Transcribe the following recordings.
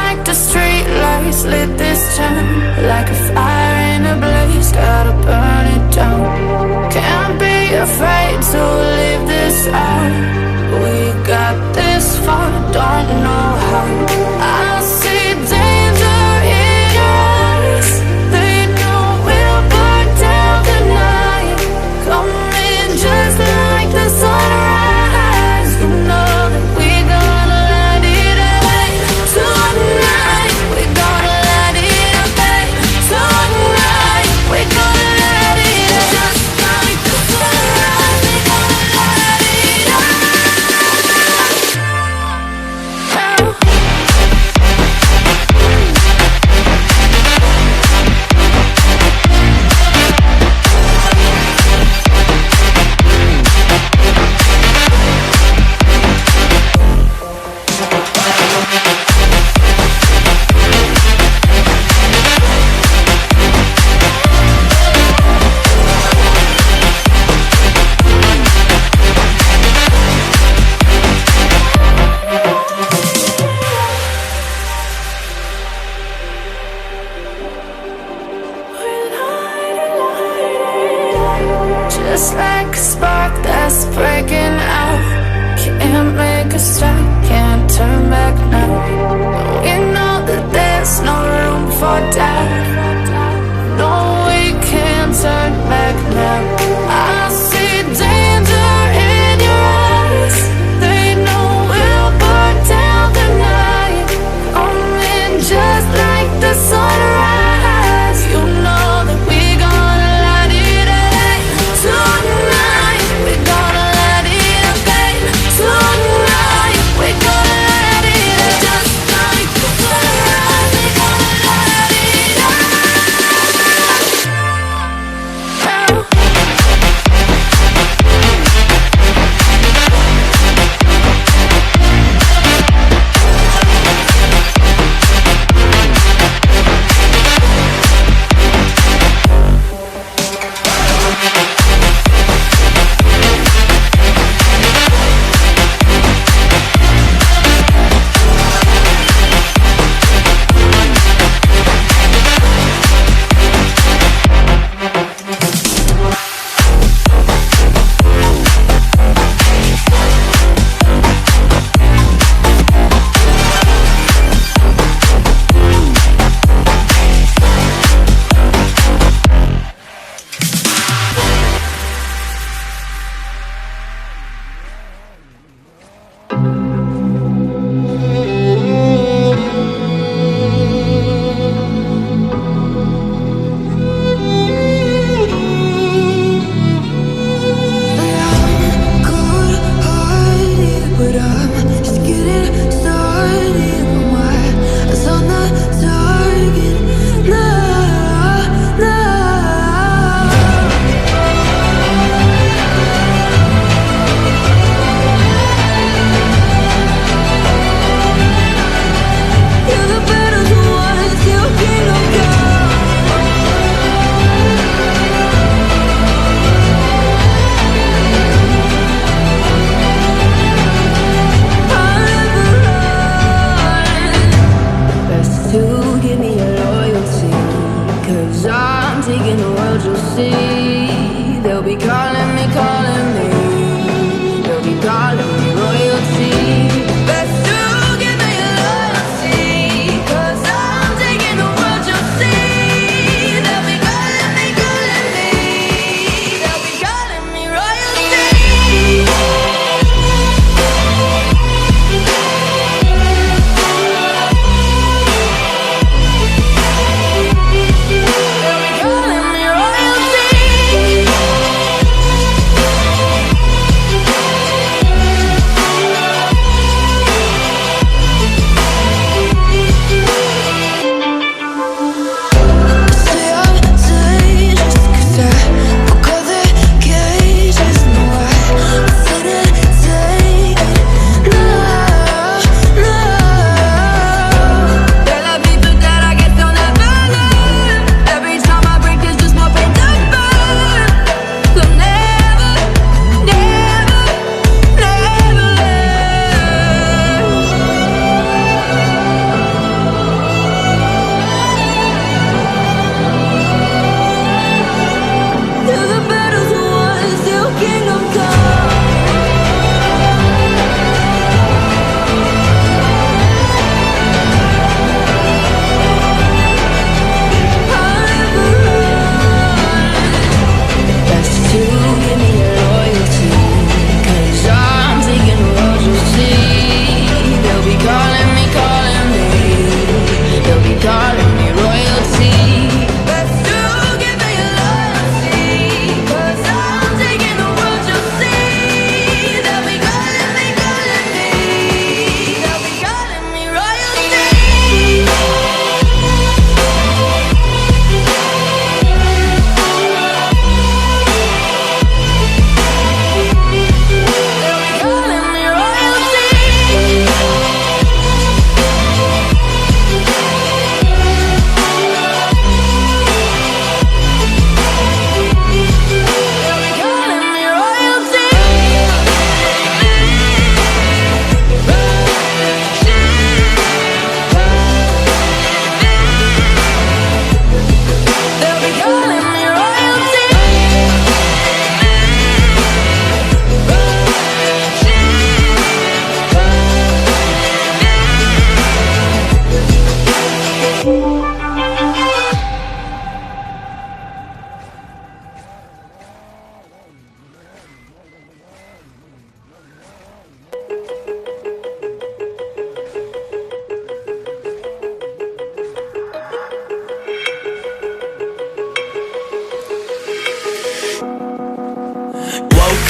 like the street lights lit this town, like a fire in a blaze, gotta burn it down. Can't be afraid to leave this out. We got this far, don't know how. I see danger in your eyes. They know we'll burn down the night. Coming just like the sunrise. You know that we gonna light it up tonight. We gonna light it up tonight. We gonna light it up just like the sunrise. We gonna light it up now. Just like a spark that's breaking out. Can't make a stop, can't turn back now. We know that there's no room for doubt. No, we can't turn back now. I see danger in your eyes. They know we'll burn down the night. Coming just like the sunrise. You know that we gonna light it up tonight. We gonna light it up tonight. We gonna light it up just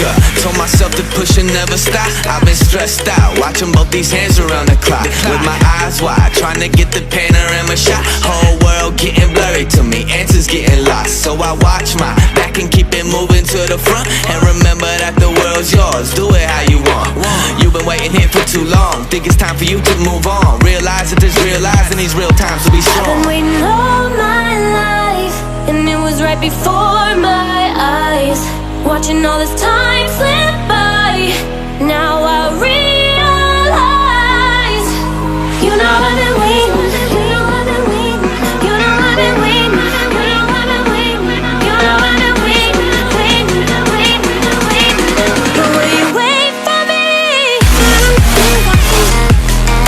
up. Told myself to push and never stop. I've been stressed out, watching both these hands around the clock. With my eyes wide, trying to get the panorama shot. Whole world getting blurry to me, answers getting lost. So I watch my back and keep it moving to the front. And remember that the world's yours, do it how you want. You've been waiting here for too long, think it's time for you to move on. Realize that there's real lies in these real times to be strong. I've been waiting all my life, and it was right before my eyes. Watching all this time slip